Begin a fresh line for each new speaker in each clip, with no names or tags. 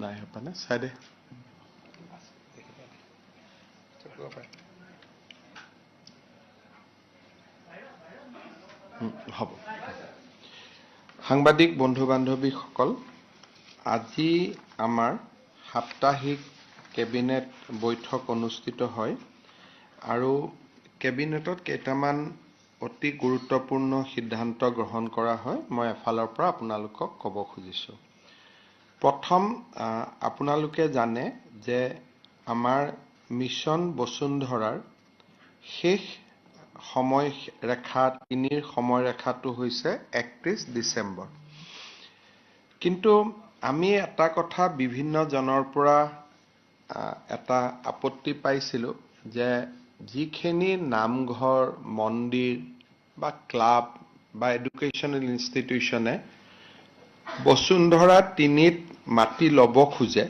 নাই মানে চাই দে হ'ব। সাংবাদিক বন্ধু বান্ধৱীসকল, আজি আমাৰ সাপ্তাহিক কেবিনেট বৈঠক অনুষ্ঠিত হয় আৰু কেবিনেটত কেইটামান অতি গুৰুত্বপূৰ্ণ সিদ্ধান্ত গ্ৰহণ কৰা হয়। মই এফালৰ পৰা আপোনালোকক ক'ব খুজিছোঁ। প্ৰথম, আপোনালোকে জানে যে আমাৰ মিছন বসুন্ধৰাৰ শেষ সময়ৰেখা 3ৰ সময়ৰেখাটো হৈছে 31 ডিচেম্বৰ। কিন্তু আমি এটা কথা বিভিন্ন জনৰ পৰা এটা আপত্তি পাইছিলোঁ যে যিখিনি নামঘৰ, মন্দিৰ বা ক্লাব বা এডুকেশ্যনেল ইনষ্টিটিউশ্যনে বসুন্ধৰা 3ত মাটি ল'ব খোজে,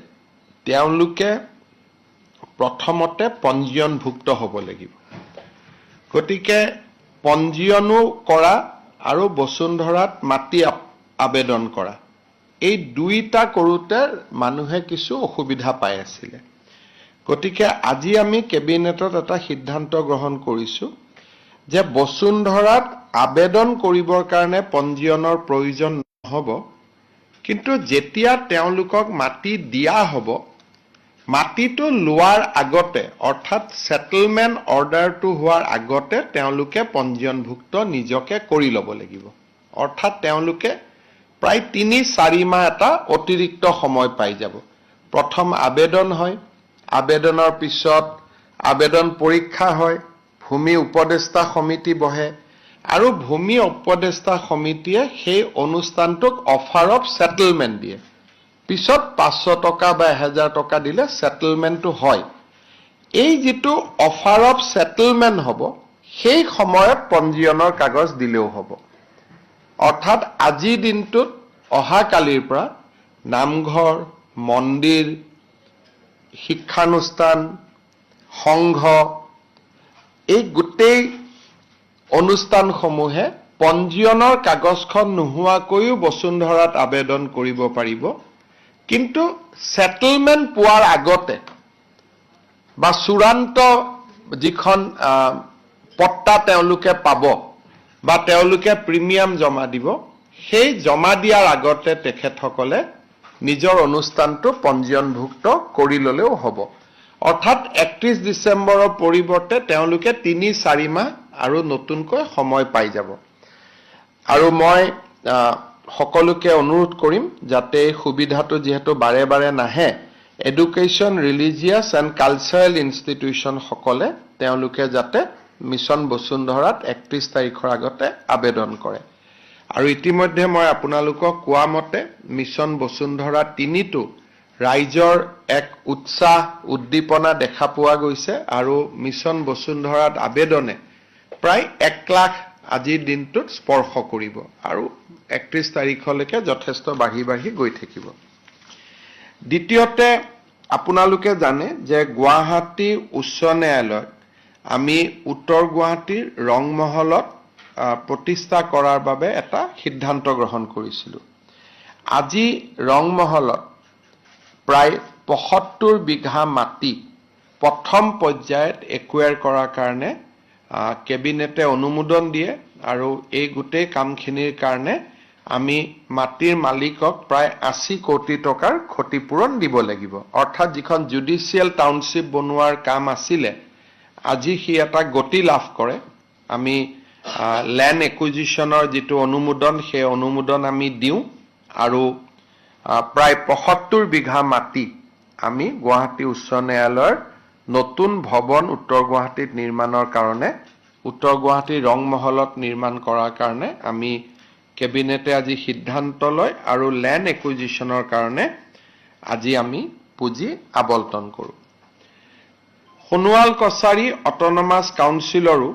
তেওঁলোকে প্ৰথমতে পঞ্জীয়নভুক্ত হ'ব লাগিব। গতিকে পঞ্জীয়নো কৰা আৰু বসুন্ধৰাত মাটি আবেদন কৰা, এই দুইটা কৰোঁতে মানুহে কিছু অসুবিধা পাই আছিলে। গতিকে আজি আমি কেবিনেটত এটা সিদ্ধান্ত গ্ৰহণ কৰিছোঁ যে বসুন্ধৰাত আবেদন কৰিবৰ কাৰণে পঞ্জীয়নৰ প্ৰয়োজন নহ'ব, কিন্তু যেতিয়া তেওঁলোকক মাটি দিয়া হ'ব, মাটিটো লোৱাৰ আগতে অৰ্থাৎ সেটেলমেণ্ট অৰ্ডাৰটো হোৱাৰ আগতে তেওঁলোকে পঞ্জীয়নভুক্ত নিজকে কৰি ল'ব লাগিব। অৰ্থাৎ তেওঁলোকে প্ৰায় 3-4 মাহ এটা অতিৰিক্ত সময় পাই যাব। প্ৰথম আবেদন হয়, আবেদনৰ পিছত আবেদন পৰীক্ষা হয়, ভূমি উপদেষ্টা সমিতি বহে আৰু ভূমি উপদেষ্টা সমিতিয়ে সেই অনুষ্ঠানটোক অফাৰ অফ সেটেলমেণ্ট দিয়ে। পিছত 500 টকা বা 1000 টকা দিলে সেটেলমেণ্টটো হয়। এই যিটো অফাৰ অফ সেটেলমেণ্ট হ'ব, সেই সময়ত পঞ্জীয়নৰ কাগজ দিলেও হ'ব। অৰ্থাৎ আজিৰ দিনটোত অহাকালিৰ পৰা নামঘৰ, মন্দিৰ, শিক্ষানুষ্ঠান, সংঘ, এই গোটেই অনুষ্ঠানসমূহে পঞ্জীয়নৰ কাগজখন নোহোৱাকৈও বসুন্ধৰাত আবেদন কৰিব পাৰিব। কিন্তু সেটেলমেণ্ট পোৱাৰ আগতে বা চূড়ান্ত যিখন পট্টা তেওঁলোকে পাব বা তেওঁলোকে প্ৰিমিয়াম জমা দিব, সেই জমা দিয়াৰ আগতে তেখেতসকলে নিজৰ অনুষ্ঠানটো পঞ্জীয়নভুক্ত কৰি ল'লেও হ'ব। অৰ্থাৎ 31 ডিচেম্বৰৰ পৰিৱৰ্তে তেওঁলোকে 3-4 মাহ আৰু নতুনকৈ সময় পাই যাব। আৰু মই সকলোকে অনুৰোধ কৰিম যাতে এই সুবিধাটো যিহেতু বাৰে বাৰে নাহে, education, religious and cultural institution সকলে তেওঁলোকে যাতে মিছন বসুন্ধৰাত 31 তাৰিখৰ আগতে আবেদন কৰে। আৰু ইতিমধ্যে মই আপোনালোকক কোৱা মতে মিছন বসুন্ধৰা 3টো ৰাইজৰ এক উৎসাহ উদ্দীপনা দেখা পোৱা গৈছে আৰু মিছন বসুন্ধৰাত আবেদনে প্ৰায় 1 লাখ আজিৰ দিনটোত স্পৰ্শ কৰিব আৰু 31 তাৰিখলৈকে যথেষ্ট বাঢ়ি বাঢ়ি গৈ থাকিব। দ্বিতীয়তে, আপোনালোকে জানে যে গুৱাহাটী উচ্চ ন্যায়ালয়ত আমি উত্তৰ গুৱাহাটীৰ ৰংমহলত প্ৰতিষ্ঠা কৰাৰ বাবে এটা সিদ্ধান্ত গ্ৰহণ কৰিছিলোঁ। আজি ৰংমহলত প্ৰায় 75 বিঘা মাটি প্ৰথম পৰ্যায়ত একুৱায়াৰ কৰাৰ কাৰণে কেবিনেটে অনুমোদন দিয়ে আৰু এই গোটেই কামখিনিৰ কাৰণে আমি মাটিৰ মালিকক প্ৰায় 80 কোটি টকাৰ ক্ষতিপূৰণ দিব লাগিব। অৰ্থাৎ যিখন জুডিচিয়েল টাউনশ্বিপ বনোৱাৰ কাম আছিলে, আজি সি এটা গতি লাভ কৰে। আমি লেণ্ড একুইজিশ্যনৰ যিটো অনুমোদন, সেই অনুমোদন আমি দিওঁ আৰু প্ৰায় 75 বিঘা মাটি আমি গুৱাহাটী উচ্চ ন্যায়ালয়ৰ নতুন ভৱন উত্তৰ গুৱাহাটীত নিৰ্মাণৰ কাৰণে, উত্তৰ গুৱাহাটীৰ ৰংমহলত নিৰ্মাণ কৰাৰ কাৰণে আমি কেবিনেটে আজি সিদ্ধান্ত লয় আৰু লেণ্ড একুইজিশ্যনৰ কাৰণে আজি আমি পুঁজি আবণ্টন কৰোঁ। সোণোৱাল কছাৰী অট'নমাছ কাউন্সিলৰো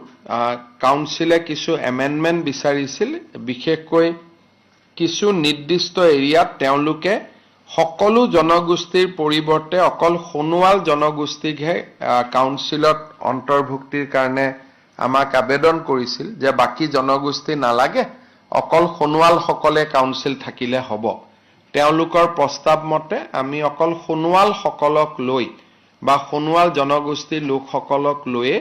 কাউন্সিলে কিছু এমেণ্ডমেণ্ট বিচাৰিছিল। বিশেষকৈ কিছু নিৰ্দিষ্ট এৰিয়াত তেওঁলোকে সকলো জনগোষ্ঠীৰ পৰিৱৰ্তে অকল সোণোৱাল জনগোষ্ঠীকহে কাউন্সিলত অন্তৰ্ভুক্তিৰ কাৰণে আমাক আবেদন কৰিছিল যে বাকী জনগোষ্ঠী নালাগে, অকল সোণোৱালসকলে কাউন্সিল থাকিলে হ'ব। তেওঁলোকৰ প্ৰস্তাৱ মতে আমি অকল সোণোৱাল সকলক লৈ বা সোণোৱাল জনগোষ্ঠীৰ লোকসকলক লৈয়ে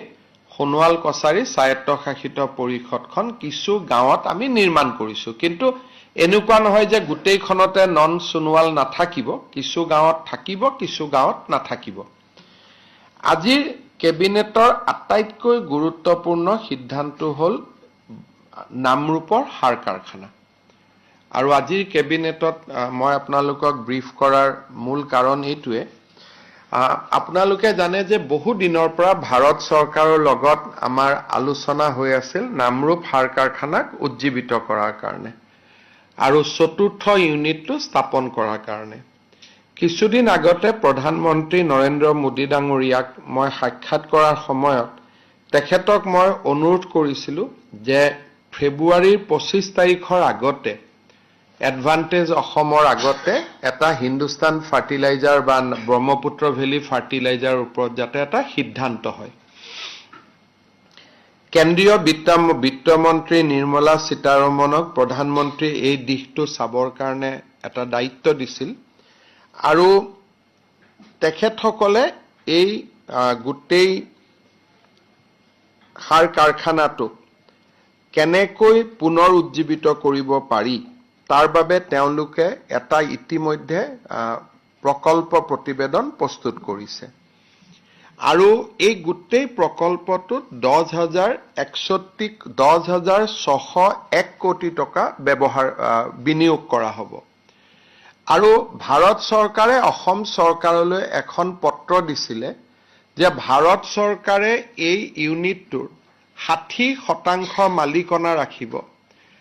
সোণোৱাল কছাৰী স্বায়ত্তশাসিত পৰিষদখন কিছু গাঁৱত আমি নিৰ্মাণ কৰিছো কিন্তু এনেকুৱা নহয় যে গোটেইখনতে নন সোণোৱাল নাথাকিব কিছু গাঁৱত থাকিব কিছু গাঁৱত নাথাকিব আজিৰ কেবিনেটৰ আটাইতকৈ গুৰুত্বপূৰ্ণ সিদ্ধান্ত হ'ল নামৰূপৰ সাৰ কাৰখানা আৰু আজিৰ কেবিনেটত মই আপোনালোকক ব্ৰিফ কৰাৰ মূল কাৰণ এইটোৱে আপোনালোকে জানে যে বহু দিনৰ পৰা ভাৰত চৰকাৰৰ লগত আমাৰ আলোচনা হৈ আছিল নামৰূপ সাৰ কাৰখানাক উজ্জীৱিত কৰাৰ কাৰণে আৰু চতুৰ্থ ইউনিটটো স্থাপন কৰাৰ কাৰণে কিছুদিন আগতে প্ৰধানমন্ত্ৰী নৰেন্দ্ৰ মোদী ডাঙৰীয়াক মই সাক্ষাৎ কৰাৰ সময়ত তেখেতক মই অনুৰোধ কৰিছিলোঁ যে ফেব্ৰুৱাৰীৰ 25 তাৰিখৰ আগতে এডভান্টেজ অসমৰ আগতে এটা হিন্দুস্তান ফাৰ্টিলাইজাৰ বা ব্ৰহ্মপুত্ৰ ভেলী ফাৰ্টিলাইজাৰৰ ওপৰত যাতে এটা সিদ্ধান্ত হয় কেন্দ্ৰীয় বিত্তমন্ত্ৰী নিৰ্মলা সীতাৰমণক প্ৰধানমন্ত্ৰী এই দিশটো চাবৰ কাৰণে এটা দায়িত্ব দিছিল আৰু তেখেতসকলে এই গোটেই সাৰ কাৰখানাটো কেনেকৈ পুনৰ উজ্জীৱিত কৰিব পাৰি তাৰ বাবে তেওঁলোকে এটা ইতিমধ্যে প্ৰকল্প প্ৰতিবেদন প্ৰস্তুত কৰিছে আৰু এই গোটেই প্ৰকল্পটোত 10,601 কোটি টকা বিনিয়োগ কৰা হ'ব আৰু ভাৰত চৰকাৰে অসম চৰকাৰলৈ এখন পত্ৰ দিছিলে যে ভাৰত চৰকাৰে এই ইউনিটটোৰ 60% মালিকনা ৰাখিব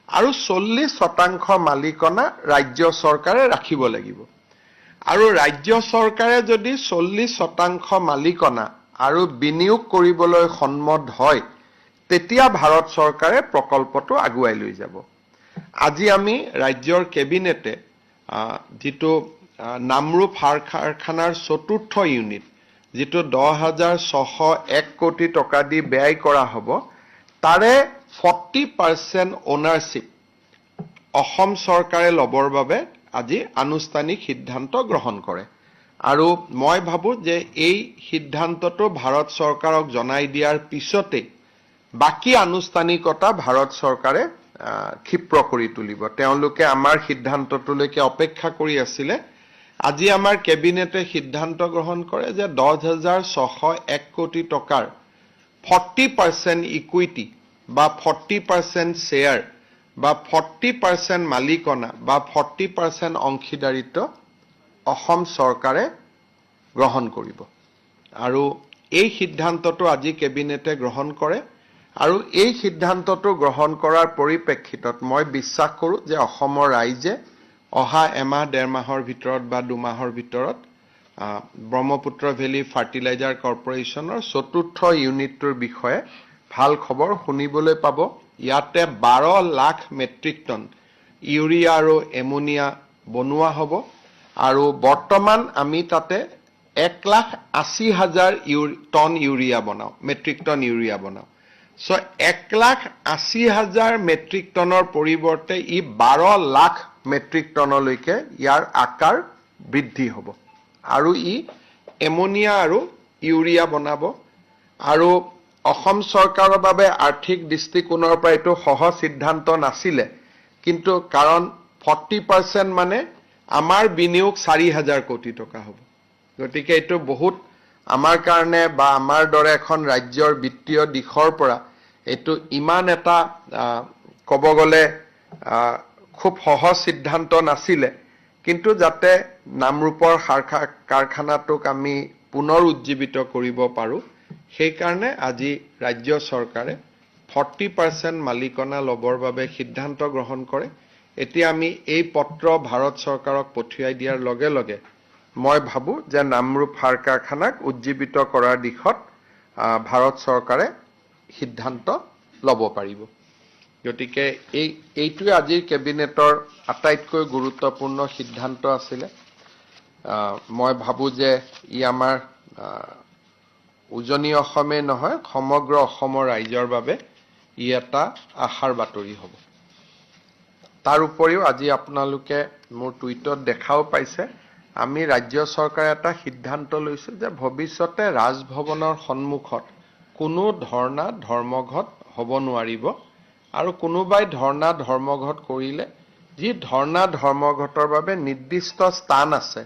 আৰু 40% মালিকনা ৰাজ্য চৰকাৰে ৰাখিব লাগিব আৰু ৰাজ্য চৰকাৰে যদি 40% মালিকনা আৰু বিনিয়োগ কৰিবলৈ সন্মত হয় তেতিয়া ভাৰত চৰকাৰে প্ৰকল্পটো আগুৱাই লৈ যাব আজি আমি ৰাজ্যৰ কেবিনেটে যিটো নামৰূপ সাৰ কাৰখানাৰ চতুৰ্থ ইউনিট যিটো 10,601 কোটি টকা দি ব্যয় কৰা হ'ব তাৰে 40% ওনাৰশ্বিপ অসম চৰকাৰে ল'বৰ বাবে আজি আনুষ্ঠানিক সিদ্ধান্ত গ্ৰহণ কৰে আৰু মই ভাবো যে এই সিদ্ধান্তটো ভাৰত চৰকাৰক জনাই দিয়াৰ পিছতে বাকি আনুষ্ঠানিকতা ভাৰত চৰকাৰে ক্ষিপ্ৰ কৰি তুলিব তেওঁলোকে আমাৰ সিদ্ধান্তটোলৈকে অপেক্ষা কৰি আছিল আজি আমাৰ কেবিনেটে সিদ্ধান্ত গ্ৰহণ কৰে যে 10,601 কোটি টকাৰ 40% ইকুইটি বা 40% শেয়াৰ বা 40% মালিকনা বা 40% অংশীদাৰিত্ব অসম চৰকাৰে গ্ৰহণ কৰিব আৰু এই সিদ্ধান্তটো আজি কেবিনেটে গ্ৰহণ কৰে আৰু এই সিদ্ধান্তটো গ্ৰহণ কৰাৰ পৰিপ্ৰেক্ষিতত মই বিশ্বাস কৰোঁ যে অসমৰ ৰাইজে অহা এমাহ ডেৰ মাহৰ ভিতৰত বা দুমাহৰ ভিতৰত ব্ৰহ্মপুত্ৰ ভেলী ফাৰ্টিলাইজাৰ কৰ্পোৰেচনৰ চতুৰ্থ ইউনিটটোৰ বিষয়ে ভাল খবৰ শুনিবলৈ পাব ইয়াতে 12 লাখ মেট্ৰিক টন ইউৰিয়া আৰু এমোনিয়া বনোৱা হ'ব আৰু বৰ্তমান আমি তাতে 1,80,000 টন ইউৰিয়া বনাও মেট্ৰিক টন ইউৰিয়া বনাও সো 1,80,000 মেট্ৰিক টনৰ পৰিৱৰ্তে ই 12 লাখ মেট্ৰিক টনলৈকে ইয়াৰ আকাৰ বৃদ্ধি হ'ব আৰু ই এমোনিয়া আৰু ইউৰিয়া বনাব আৰু অসম চৰকাৰৰ বাবে আৰ্থিক দৃষ্টিকোণৰ পৰা এইটো সহজ সিদ্ধান্ত নাছিলে কিন্তু কাৰণ 40% মানে আমাৰ বিনিয়োগ 4,000 কোটি টকা হ'ব গতিকে এইটো বহুত আমাৰ কাৰণে বা আমাৰ দৰে এখন ৰাজ্যৰ বিত্তীয় দিশৰ পৰা এইটো ইমান এটা ক'ব গ'লে খুব সহজ সিদ্ধান্ত নাছিলে কিন্তু যাতে নামৰূপৰ সাৰ কাৰখানাটোক আমি পুনৰ উজ্জীৱিত কৰিব পাৰো সেই কাৰণে আজি ৰাজ্য চৰকাৰে 40% মালিকনা ল'বৰ বাবে সিদ্ধান্ত গ্ৰহণ কৰে এতিয়া আমি এই পত্ৰ ভাৰত চৰকাৰক পঠিয়াই দিয়াৰ লগে লগে মই ভাবো যে নামৰূপ সাৰ কাৰখানাক উজ্জীৱিত কৰাৰ দিশত ভাৰত চৰকাৰে সিদ্ধান্ত ল'ব পাৰিব গতিকে এইটোৱে আজিৰ কেবিনেটৰ আটাইতকৈ গুৰুত্বপূৰ্ণ সিদ্ধান্ত আছিল মই ভাবো যে ই আমাৰ উজনি অসমে নহয় সমগ্ৰ অসমৰ ৰাইজৰ বাবে ই এটা আশাৰ বাতৰি হ'ব তাৰ উপৰিও আজি আপোনালোকে মোৰ টুইটত দেখাও পাইছে আমি ৰাজ্য চৰকাৰে এটা সিদ্ধান্ত লৈছো যে ভৱিষ্যতে ৰাজভৱনৰ সন্মুখত কোনো ধৰ্ণা ধৰ্মঘট হ'ব নোৱাৰিব আৰু কোনোবাই ধৰ্ণা ধৰ্মঘট কৰিলে যি ধৰ্ণা ধৰ্মঘটৰ বাবে নিৰ্দিষ্ট স্থান আছে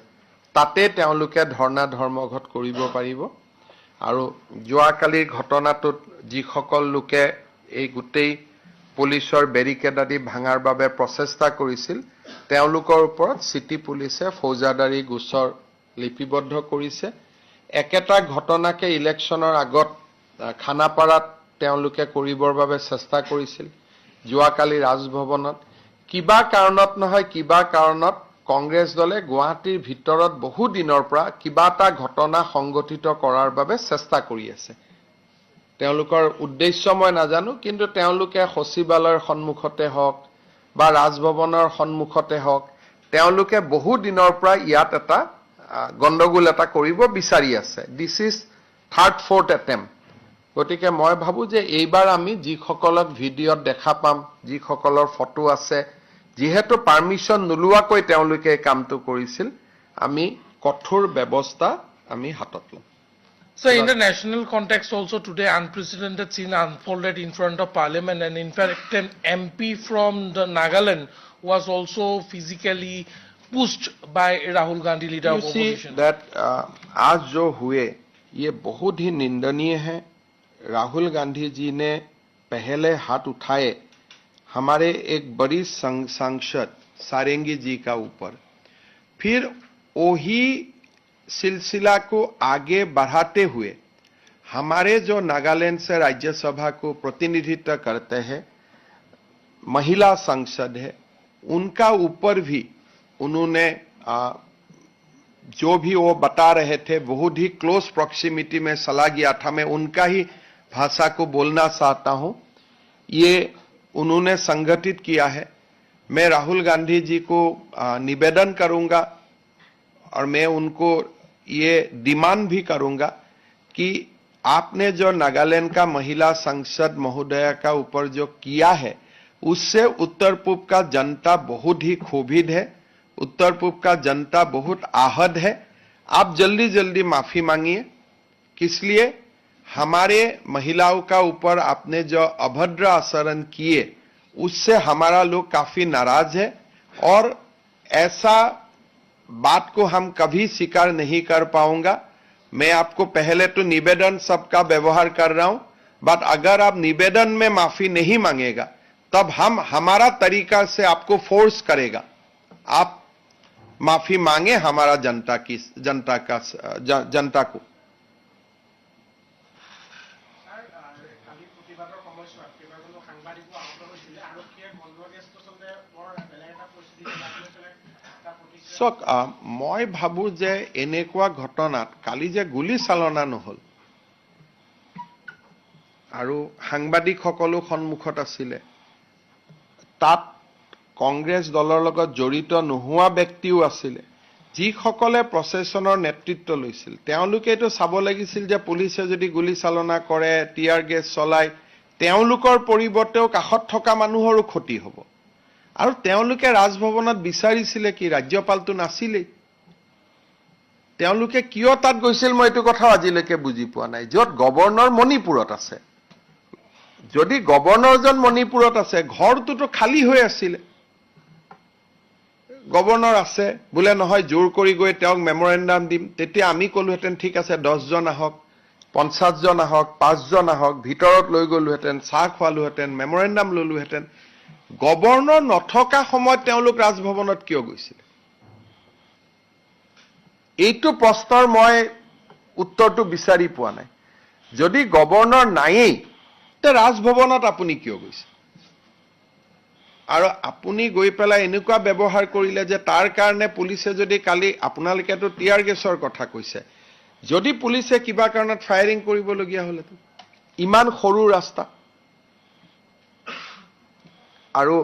তাতে তেওঁলোকে ধৰ্ণা ধৰ্মঘট কৰিব পাৰিব আৰু যোৱাকালিৰ ঘটনাটোত যিসকল লোকে এই গোটেই পুলিচৰ বেৰিকেড আদি ভাঙাৰ বাবে প্ৰচেষ্টা কৰিছিল তেওঁলোকৰ ওপৰত সিটি পুলিচে ফৌজদাৰী গোচৰ লিপিবদ্ধ কৰিছে একেটা ঘটনাকে ইলেকশ্যনৰ আগত খানাপাৰাত তেওঁলোকে কৰিবৰ বাবে চেষ্টা কৰিছিল যোৱাকালি ৰাজভৱনত কিবা কাৰণত নহয় কিবা কাৰণত কংগ্ৰেছ দলে গুৱাহাটীৰ ভিতৰত বহু দিনৰ পৰা কিবা এটা ঘটনা সংগঠিত কৰাৰ বাবে চেষ্টা কৰি আছে তেওঁলোকৰ উদ্দেশ্য মই নাজানো কিন্তু তেওঁলোকে সচিবালয়ৰ সন্মুখতে হওক বা ৰাজভৱনৰ সন্মুখতে হওক তেওঁলোকে বহু দিনৰ পৰা ইয়াত এটা গণ্ডগোল এটা কৰিব বিচাৰি আছে this is third fourth attempt গতিকে মই ভাবো যে এইবাৰ আমি যিসকলক ভিডিঅ'ত দেখা পাম যিসকলৰ ফটো আছে যিহেতু পাৰমিশন নোলোৱাকৈ তেওঁলোকে কামটো কৰিছিল আমি কঠোৰ ব্যৱস্থা আমি হাতত লম
So in the national context also today unprecedented scene unfolded in front of parliament and in fact an MP from the Nagaland was also physically pushed by Rahul Gandhi leader of opposition.
That आज जो हुए ये बहुत ही निंदनीय है राहुल गांधी जी ने पहले हाथ उठाए हमारे एक बड़ी सांसद सारंगी जी का ऊपर फिर वही सिलसिला को आगे बढ़ाते हुए हमारे जो नागालैंड से राज्यसभा को प्रतिनिधित्व करते हैं महिला सांसद है उनका ऊपर भी उन्होंने जो भी वो बता रहे थे बहुत ही क्लोज प्रॉक्सिमिटी में चला गया था मैं उनका ही भाषा को बोलना चाहता हूं ये उन्होंने संगठित किया है मैं राहुल गांधी जी को निवेदन करूंगा और मैं उनको ये डिमांड भी करूंगा कि आपने जो नागालैंड का महिला सांसद महोदया का ऊपर जो किया है उससे उत्तर पूर्व का जनता बहुत ही क्षोभित है उत्तर पूर्व का जनता बहुत आहत है आप जल्दी जल्दी माफी मांगिए किसलिए हमारे महिलाओं का ऊपर आपने जो अभद्र आचरण किए उससे हमारा लोग काफी नाराज है और ऐसा बात को हम कभी स्वीकार नहीं कर पाऊंगा मैं आपको पहले तो निवेदन सबका व्यवहार कर रहा हूं बट अगर आप निवेदन में माफी नहीं मांगेगा तब हम हमारा तरीका से आपको फोर्स करेगा आप माफी मांगे हमारा जनता को চক মই ভাবো যে এনেকুৱা ঘটনাত কালি যে গুলি চালনা নহল আৰু সাংবাদিকসকলো সন্মুখত আছিলে তাত কংগ্ৰেছ দলৰ লগত জড়িত নোহোৱা ব্যক্তিও আছিলে যিসকলে প্ৰচেছনৰ নেতৃত্ব লৈছিল তেওঁলোকে তো চাব লাগিছিল যে পুলিচে যদি গুলি চালনা কৰে টিয়াৰ গেছ চলাই তেওঁলোকৰ পৰিৱৰ্তেও কাখত থকা মানুহৰো ক্ষতি হ'ব আৰু তেওঁলোকে ৰাজভৱনত বিচাৰিছিলে কি ৰাজ্যপালটো নাছিলে তেওঁলোকে কিয় তাত গৈছিল মই এইটো কথা আজিলৈকে বুজি পোৱা নাই যত গভৰ্ণৰ মণিপুৰত আছে যদি গভৰ্ণৰজন মণিপুৰত আছে ঘৰটোতো খালী হৈ আছিল গভৰ্ণৰ আছে বুলে নহয় জোৰ কৰি গৈ তেওঁক মেমৰেন্ডাম দিম তেতিয়া আমি কলোহেতেন ঠিক আছে 10 জন আহক 50 জন আহক 5 জন আহক ভিতৰত লৈ গলোহেতেন চাহ খোৱালোহেতেন মেমৰেন্ডাম ললোহেতেন গভৰ্ণৰ নথকা সময়ত তেওঁলোক ৰাজভৱনত কিয় গৈছিল এইটো প্ৰশ্নৰ মই উত্তৰটো বিচাৰি পোৱা নাই যদি গভৰ্ণৰ নাইয়ে তে ৰাজভৱনত আপুনি কিয় গৈছিল আৰু আপুনি গৈ পেলাই এনেকুৱা ব্যৱহাৰ কৰিলে যে তাৰ কাৰণে পুলিচে যদি কালি আপোনালোকেতো টিয়াৰ গেছৰ কথা কৈছে যদি পুলিচে কিবা কাৰণত ফায়াৰিং কৰিবলগীয়া হলেতো ইমান সৰু ৰাস্তা আৰু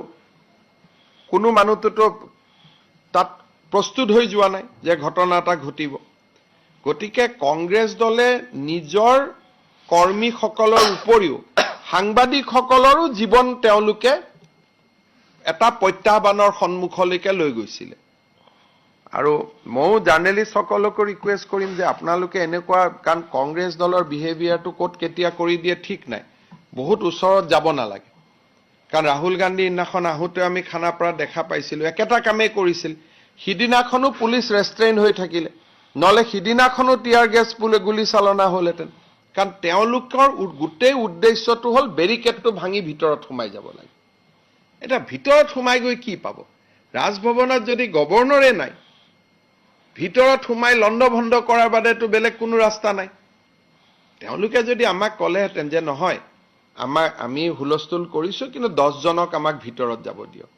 কোনো মানুহটো তাত প্ৰস্তুত হৈ যোৱা নাই যে ঘটনা এটা ঘটিব গতিকে কংগ্ৰেছ দলে নিজৰ কৰ্মীসকলৰ উপৰিও সাংবাদিকসকলৰো জীৱন তেওঁলোকে এটা প্ৰত্যাহ্বানৰ সন্মুখলৈকে লৈ গৈছিলে আৰু ময়ো জাৰ্নেলিষ্টসকলকো ৰিকুৱেষ্ট কৰিম যে আপোনালোকে এনেকুৱা কাৰণ কংগ্ৰেছ দলৰ বিহেভিয়াৰটো ক'ত কেতিয়া কৰি দিয়ে ঠিক নাই বহুত ওচৰত যাব নালাগে কাৰণ ৰাহুল গান্ধী দিনাখন আহোঁতে আমি খানাপাৰাত দেখা পাইছিলোঁ একেটা কামেই কৰিছিল সিদিনাখনো পুলিচ ৰেষ্ট্ৰেইন হৈ থাকিলে নহ'লে সিদিনাখনো টিয়াৰ গেছ গুলী চালনা হ'লহেঁতেন কাৰণ তেওঁলোকৰ গোটেই উদ্দেশ্যটো হ'ল বেৰিকেডটো ভাঙি ভিতৰত সোমাই যাব লাগে এটা ভিতৰত সোমাই গৈ কি পাব ৰাজভৱনত যদি গভৰ্ণৰে নাই ভিতৰত সোমাই লণ্ডভণ্ড কৰাৰ বাদেতো বেলেগ কোনো ৰাস্তা নাই তেওঁলোকে যদি আমাক ক'লেহেঁতেন যে নহয় আমি হুলস্থুল কৰিছোঁ কিন্তু 10 জনক আমাক ভিতৰত যাব দিয়ক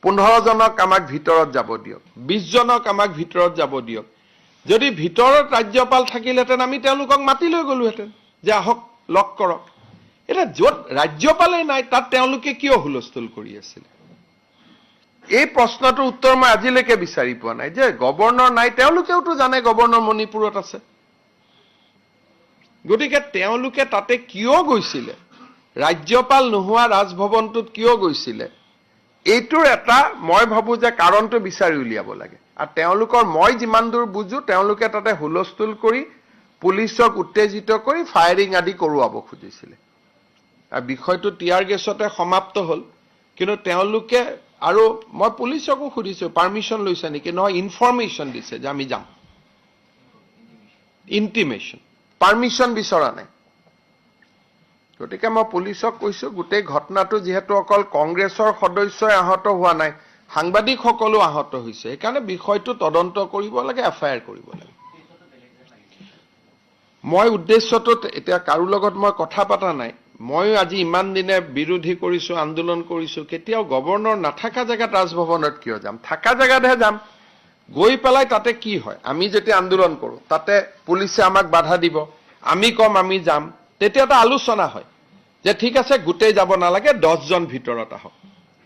15 জনক আমাক ভিতৰত যাব দিয়ক 20 জনক আমাক ভিতৰত যাব দিয়ক যদি ভিতৰত ৰাজ্যপাল থাকিলহেঁতেন আমি তেওঁলোকক মাতি লৈ গ'লোহেঁতেন যে আহক লক কৰক এটা য'ত ৰাজ্যপালেই নাই তাত তেওঁলোকে কিয় হুলস্থুল কৰি আছিল এই প্ৰশ্নটোৰ উত্তৰ মই আজিলৈকে বিচাৰি পোৱা নাই যে গভৰ্ণৰ নাই তেওঁলোকেওতো জানে গভৰ্ণৰ মণিপুৰত আছে গতিকে তেওঁলোকে তাতে কিয় গৈছিলে ৰাজ্যপাল নোহোৱা ৰাজভৱনটোত কিয় গৈছিলে এইটোৰ এটা মই ভাবো যে কাৰণটো বিচাৰি উলিয়াব লাগে আৰু তেওঁলোকৰ মই যিমান দূৰ বুজো তেওঁলোকে তাতে হুলস্থুল কৰি পুলিচক উত্তেজিত কৰি ফায়াৰিং আদি কৰোৱাব খুজিছিলে আৰু বিষয়টো টিয়াৰ গেছতে সমাপ্ত হ'ল কিন্তু তেওঁলোকে আৰু মই পুলিচকো সুধিছো পাৰমিশন লৈছে নেকি নহয় ইনফৰমেশ্যন দিছে যে আমি যাম ইন্টিমেশ্যন পাৰমিশন বিচৰা নাই গতিকে মই পুলিচক কৈছো গোটেই ঘটনাটো যিহেতু অকল কংগ্ৰেছৰ সদস্যই আহত হোৱা নাই সাংবাদিকসকলো আহত হৈছে সেইকাৰণে বিষয়টো তদন্ত কৰিব লাগে এফআইআৰ কৰিব লাগে মই উদ্দেশ্যটো এতিয়া কাৰো লগত মই কথা পতা নাই মই আজি ইমান দিনে বিৰোধী কৰিছো আন্দোলন কৰিছো কেতিয়াও গভৰ্ণৰ নাথাকা জায়গাত ৰাজভৱনত কিয় যাম থাকা জায়গাতহে যাম গৈ পেলাই তাতে কি হয় আমি যেতিয়া আন্দোলন কৰো তাতে পুলিচে আমাক বাধা দিব আমি কম আমি যাম তেতিয়া এটা আলোচনা হয় যে ঠিক আছে গোটেই যাব নালাগে 10 জন ভিতৰত আহক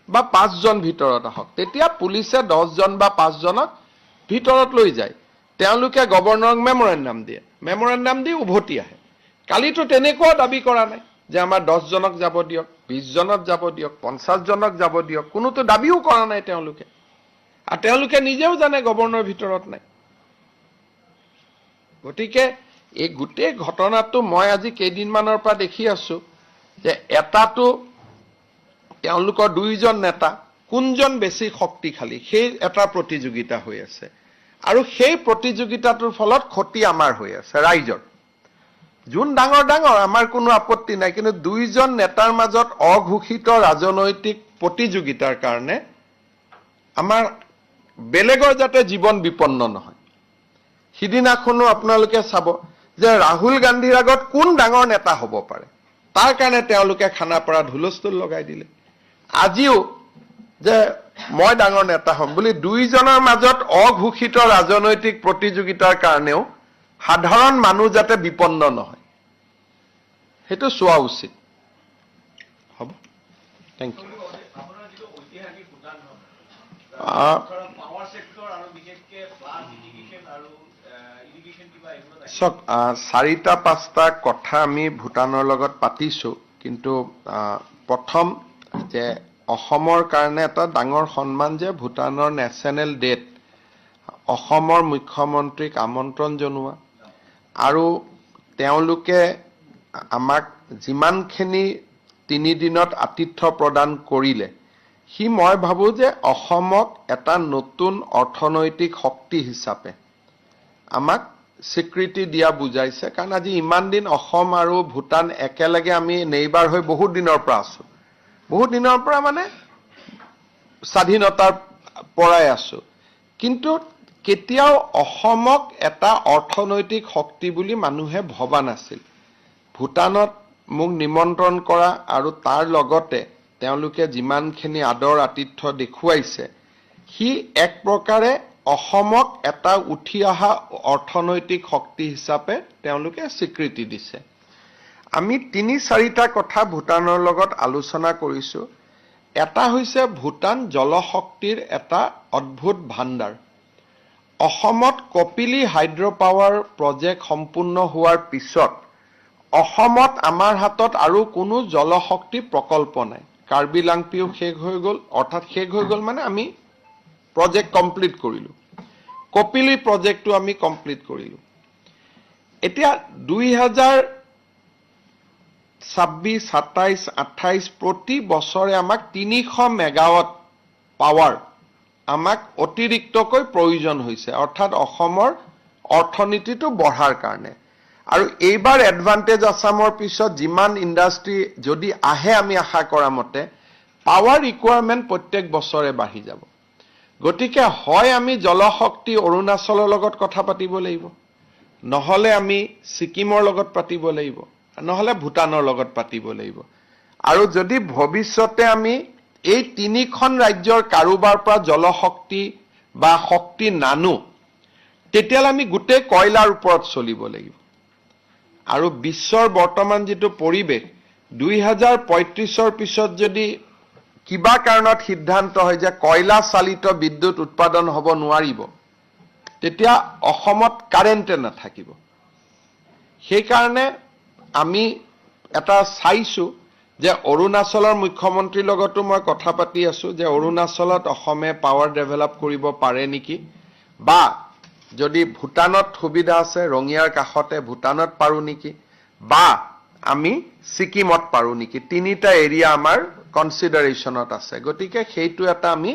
বা 5 জন ভিতৰত আহক তেতিয়া পুলিচে 10 জন বা 5 জনক ভিতৰত লৈ যায় তেওঁলোকে গভৰ্ণৰক মেমৰেণ্ডাম দি উভতি আহে কালিতো তেনেকুৱা দাবী কৰা নাই যে আমাৰ 10 জনক যাব দিয়ক 20 জনক যাব দিয়ক 50 জনক যাব দিয়ক কোনোতো দাবীও কৰা নাই তেওঁলোকে আৰু তেওঁলোকে নিজেও জানে গভৰ্ণৰ ভিতৰত নাই গতিকে এই গোটেই ঘটনাটো মই আজি কেইদিনমানৰ পৰা দেখি আছো যে এটাটো তেওঁলোকৰ 2 জন নেতা কোনজন বেছি শক্তিশালী সেই এটা প্ৰতিযোগিতা হৈ আছে আৰু সেই প্ৰতিযোগিতাটোৰ ফলত ক্ষতি আমাৰ হৈ আছে ৰাইজৰ যোন ডাঙৰ আমাৰ কোনো আপত্তি নাই কিন্তু 2 জন নেতাৰ মাজত অঘোষিত ৰাজনৈতিক প্ৰতিযোগিতাৰ কাৰণে আমাৰ বেলেগৰ যাতে জীৱন বিপন্ন নহয় সিদিনাখনো আপোনালোকে চাব যে ৰাহুল গান্ধীৰ আগত কোন ডাঙৰ নেতা হ'ব পাৰে তাৰ কাৰণে তেওঁলোকে খানাপাৰাত হুলস্থুল লগাই দিলে আজিও যে মই ডাঙৰ নেতা হ'ম বুলি 2 জনৰ মাজত অঘোষিত ৰাজনৈতিক প্ৰতিযোগিতাৰ কাৰণেও সাধাৰণ মানুহ যাতে বিপন্ন নহয় সেইটো চোৱা উচিত হ'ব থ্যাংক ইউ চক 4-5টা কথা আমি ভূটানৰ লগত পাতিছো কিন্তু প্ৰথম যে অসমৰ কাৰণে এটা ডাঙৰ সন্মান যে ভূটানৰ নেশ্যনেল ডেট অসমৰ মুখ্যমন্ত্ৰীক আমন্ত্ৰণ জনোৱা আৰু তেওঁলোকে আমাক যিমানখিনি 3 দিনত আতিথ্য প্ৰদান কৰিলে সি মই ভাবো যে অসমক এটা নতুন অৰ্থনৈতিক শক্তি হিচাপে আমাক স্বীকৃতি দিয়া বুজাইছে কাৰণ আজি ইমান দিন অসম আৰু ভূটান একেলগে আমি নেইবাৰ হৈ বহুত দিনৰ পৰা আছো বহুত দিনৰ পৰা মানে স্বাধীনতাৰ পৰাই আছো কিন্তু কেতিয়াও অসমক এটা অৰ্থনৈতিক শক্তি বুলি মানুহে ভবা নাছিল ভূটানত মোক নিমন্ত্ৰণ কৰা আৰু তাৰ লগতে তেওঁলোকে যিমানখিনি আদৰ আতিথ্য দেখুৱাইছে সি এক প্ৰকাৰে অসমক এটা উঠি অহা অৰ্থনৈতিক শক্তি হিচাপে তেওঁলোকে স্বীকৃতি দিছে আমি 3-4টা কথা ভূটানৰ লগত আলোচনা কৰিছো এটা হৈছে ভূটান জলশক্তিৰ এটা অদ্ভুত ভাণ্ডাৰ অসমত কপিলি হাইড্ৰ পাৱাৰ প্ৰজেক্ট সম্পূৰ্ণ হোৱাৰ পিছত অসমত আমাৰ হাতত আৰু কোনো জলশক্তি প্ৰকল্প নাই কাৰ্বি লাংপিও শেষ হৈ গ'ল, অৰ্থাৎ শেষ হৈ গ'ল মানে আমি প্ৰজেক্ট কমপ্লিট কৰিলোঁ। কপিলী প্ৰজেক্টটো আমি কমপ্লিট কৰিলোঁ। এতিয়া 2026, 27, 28 প্ৰতি বছৰে আমাক 300 মেগাৱাট পাৱাৰ আমাক অতিৰিক্তকৈ প্ৰয়োজন হৈছে, অৰ্থাৎ অসমৰ অৰ্থনীতিটো বঢ়াৰ কাৰণে। আৰু এইবাৰ এডভান্টেজ আছামৰ পিছত যিমান ইণ্ডাষ্ট্ৰী যদি আহে আমি আশা কৰা মতে, পাৱাৰ ৰিকুৱাৰমেণ্ট প্ৰত্যেক বছৰে বাঢ়ি যাব। গতিকে হয় আমি জলশক্তি অৰুণাচলৰ লগত কথা পাতিব লাগিব, নহ'লে আমি ছিকিমৰ লগত পাতিব লাগিব, নহ'লে ভূটানৰ লগত পাতিব লাগিব। আৰু যদি ভৱিষ্যতে আমি এই 3খন ৰাজ্যৰ কাৰোবাৰ পৰা জলশক্তি বা শক্তি নানো, তেতিয়াহ'লে আমি গোটেই কয়লাৰ ওপৰত চলিব লাগিব। আৰু বিশ্বৰ বৰ্তমান যিটো পৰিৱেশ, 2035ৰ পিছত যদি কিবা কাৰণত সিদ্ধান্ত হয় যে কয়লা চালিত বিদ্যুৎ উৎপাদন হ'ব নোৱাৰিব, তেতিয়া অসমত কাৰেণ্টে নাথাকিব। সেইকাৰণে আমি এটা চাইছোঁ যে অৰুণাচলৰ মুখ্যমন্ত্ৰীৰ লগতো মই কথা পাতি আছোঁ যে অৰুণাচলত অসমে পাৱাৰ ডেভেলপ কৰিব পাৰে নেকি, বা যদি ভূটানত সুবিধা আছে ৰঙিয়াৰ কাষতে ভূটানত পাৰোঁ নেকি, বা আমি ছিকিমত পাৰোঁ নেকি। 3টা এৰিয়া আমাৰ কনচিডাৰেশ্যনত আছে। গতিকে সেইটো এটা আমি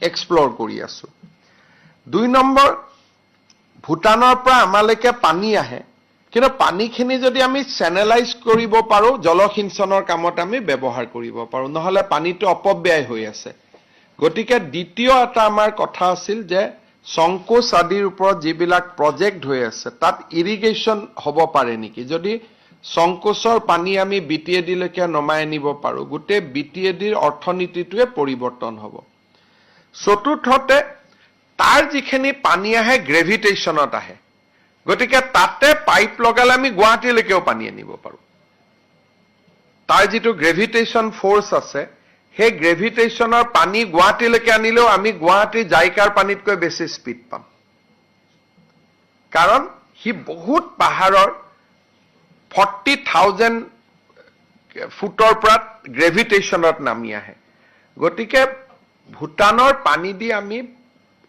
এক্সপ্ল'ৰ কৰি আছোঁ। 2 নম্বৰ, ভূটানৰ পৰা আমালৈকে পানী আহে, কিন্তু পানীখিনি যদি আমি চেনেলাইজ কৰিব পাৰোঁ, জলসিঞ্চনৰ কামত আমি ব্যৱহাৰ কৰিব পাৰোঁ, নহ'লে পানীটো অপব্যয় হৈ আছে। গতিকে দ্বিতীয় এটা আমাৰ কথা আছিল যে সংকোচ আদিৰ ওপৰত যিবিলাক প্ৰজেক্ট হৈ আছে তাত ইৰিগেশ্যন হ'ব পাৰে নেকি। যদি সংকোচৰ পানী আমি BTADলৈকে নমাই আনিব পাৰোঁ, গোটেই BTADৰ অৰ্থনীতিটোৱে পৰিৱৰ্তন হ'ব। চতুৰ্থতে, তাৰ যিখিনি পানী আহে গ্ৰেভিটেশ্যনত আহে, গতিকে তাতে পাইপ লগালে আমি গুৱাহাটীলৈকেও পানী আনিব পাৰোঁ। তাৰ যিটো গ্ৰেভিটেশ্যন ফ'ৰ্চ আছে, সেই গ্ৰেভিটেশ্যনৰ পানী গুৱাহাটীলৈকে আনিলেও আমি গুৱাহাটীৰ জাইকাৰ পানীতকৈ বেছি স্পীড পাম, কাৰণ সি বহুত পাহাৰৰ 40,000 ফুটৰ পৰা গ্ৰেভিটেশ্যনত নামি আহে। গতিকে ভূটানৰ পানী দি আমি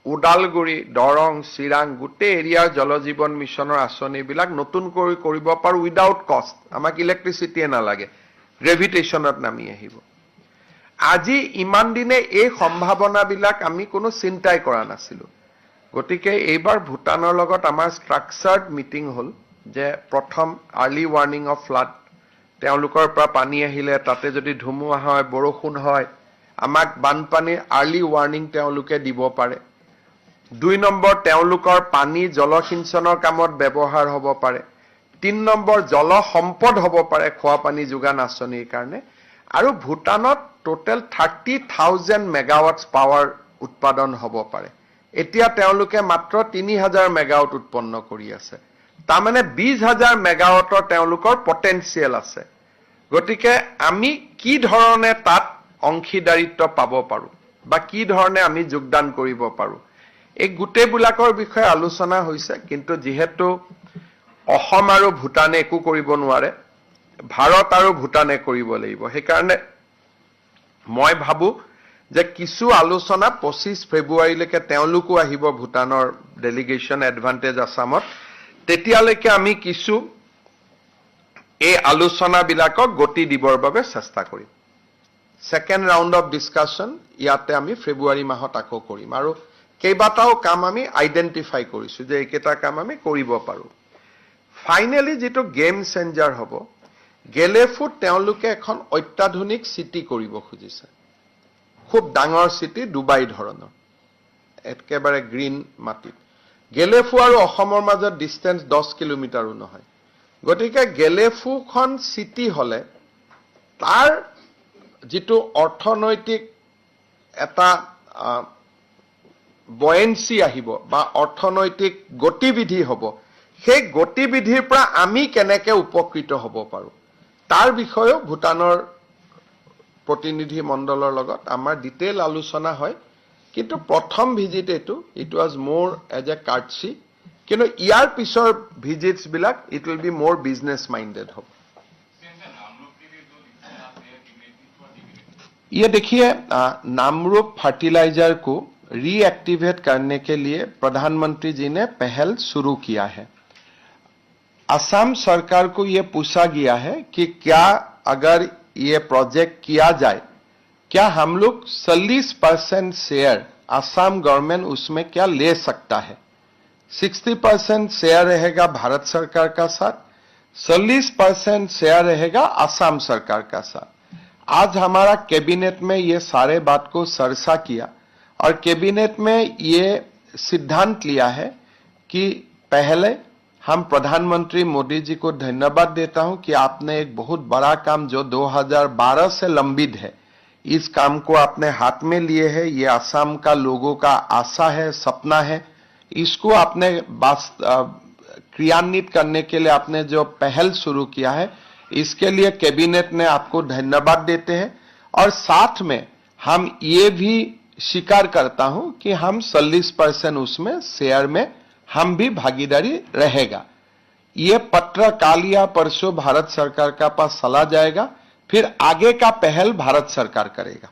ওদালগুৰি, দৰং, চিৰাং গোটেই এৰিয়াৰ জলজীৱন মিছনৰ আঁচনিবিলাক নতুনকৈ কৰিব পাৰোঁ উইদাউট কষ্ট। আমাক ইলেক্ট্ৰিচিটিয়ে নালাগে, গ্ৰেভিটেশ্যনত নামি আহিব। আজি ইমান দিনে এই সম্ভাৱনাবিলাক আমি কোনো চিন্তাই কৰা নাছিলোঁ। গতিকে এইবাৰ ভূটানৰ লগত আমাৰ ষ্ট্ৰাকচাৰ্ড মিটিং হ'ল যে প্ৰথম আৰ্লি ৱাৰ্ণিং অফ ফ্লাড, তেওঁলোকৰ পৰা পানী আহিলে তাতে যদি ধুমুহা হয়, বৰষুণ হয়, আমাক বানপানীৰ আৰ্লি ৱাৰ্ণিং তেওঁলোকে দিব পাৰে। 2 নম্বৰ, তেওঁলোকৰ পানী জলসিঞ্চনৰ কামত ব্যৱহাৰ হ'ব পাৰে। 3 নম্বৰ, জল সম্পদ হ'ব পাৰে খোৱা পানী যোগান আঁচনিৰ কাৰণে। আৰু ভূটানত টোটেল 30,000 মেগাৱাটছ পাৱাৰ উৎপাদন হ'ব পাৰে। এতিয়া তেওঁলোকে মাত্ৰ 3,000 মেগাৱাট উৎপন্ন কৰি আছে। তাৰমানে 20,000 মেগাৱাটৰ তেওঁলোকৰ পটেঞ্চিয়েল আছে। গতিকে আমি কি ধৰণে তাত অংশীদাৰিত্ব পাব পাৰোঁ বা কি ধৰণে আমি যোগদান কৰিব পাৰোঁ, এই গোটেইবিলাকৰ বিষয়ে আলোচনা হৈছে। কিন্তু যিহেতু অসম আৰু ভূটানে একো কৰিব নোৱাৰে, ভাৰত আৰু ভূটানে কৰিব লাগিব, সেইকাৰণে মই ভাবোঁ যে কিছু আলোচনা 25 ফেব্ৰুৱাৰীলৈকে তেওঁলোকো আহিব, ভূটানৰ ডেলিগেশ্যন এডভান্টেজ আছামত। তেতিয়ালৈকে আমি কিছু এই আলোচনাবিলাকক গতি দিবৰ বাবে চেষ্টা কৰিম। ছেকেণ্ড ৰাউণ্ড অফ ডিছকাশ্যন ইয়াতে আমি ফেব্ৰুৱাৰী মাহত আকৌ কৰিম। আৰু কেইবাটাও কাম আমি আইডেণ্টিফাই কৰিছোঁ যে এইকেইটা কাম আমি কৰিব পাৰোঁ। ফাইনেলি যিটো গেম চেঞ্জাৰ হ'ব, গেলেফুত তেওঁলোকে এখন অত্যাধুনিক চিটি কৰিব খুজিছে, খুব ডাঙৰ চিটি, ডুবাই ধৰণৰ, একেবাৰে গ্ৰীণ মাটিত। গেলেফু আৰু অসমৰ মাজত ডিষ্টেঞ্চ 10 কিলোমিটাৰো নহয়। গতিকে গেলেফুখন চিটি হ'লে তাৰ যিটো অৰ্থনৈতিক এটা বয়েন্সি আহিব বা অৰ্থনৈতিক গতিবিধি হ'ব, সেই গতিবিধিৰ পৰা আমি কেনেকৈ উপকৃত হ'ব পাৰোঁ তাৰ বিষয়েও ভূটানৰ প্ৰতিনিধি মণ্ডলৰ লগত আমাৰ ডিটেইল আলোচনা হয়। কিন্তু প্ৰথম ভিজিট এইটো, ইট ৱাজ মোৰ এজ এ কাৰ্টচি, কিন্তু ইয়াৰ পিছৰ ভিজিটছবিলাক ইট উইল বি মোৰ বিজনেছ মাইণ্ডেড হ'ব। ये देखिए, नामरूप फर्टिलाइजर को रीएक्टिवेट करने के लिए प्रधानमंत्री जी ने पहल शुरू किया है। असम सरकार को यह पूछा गया है कि क्या अगर ये प्रोजेक्ट किया जाए, क्या हम लोग 40% शेयर असम गवर्नमेंट उसमें क्या ले सकता है। 60% शेयर रहेगा भारत सरकार का साथ, 40% शेयर रहेगा असम सरकार का साथ। आज हमारा कैबिनेट में ये सारे बात को चर्चा किया और कैबिनेट में ये सिद्धांत लिया है कि पहले हम प्रधानमंत्री मोदी जी को धन्यवाद देता हूं कि आपने एक बहुत बड़ा काम जो 2012 से लंबित है, इस काम को आपने हाथ में लिए है। ये असम का लोगों का आशा है, सपना है, इसको आपने क्रियान्वित करने के लिए आपने जो पहल शुरू किया है, इसके लिए कैबिनेट ने आपको धन्यवाद देते हैं। और साथ में हम ये भी स्वीकार करता हूं कि हम 40% उसमें शेयर में हम भी भागीदारी रहेगा। ये पत्र काल या परसों भारत सरकार का पास चला जाएगा, फिर आगे का पहल भारत सरकार करेगा।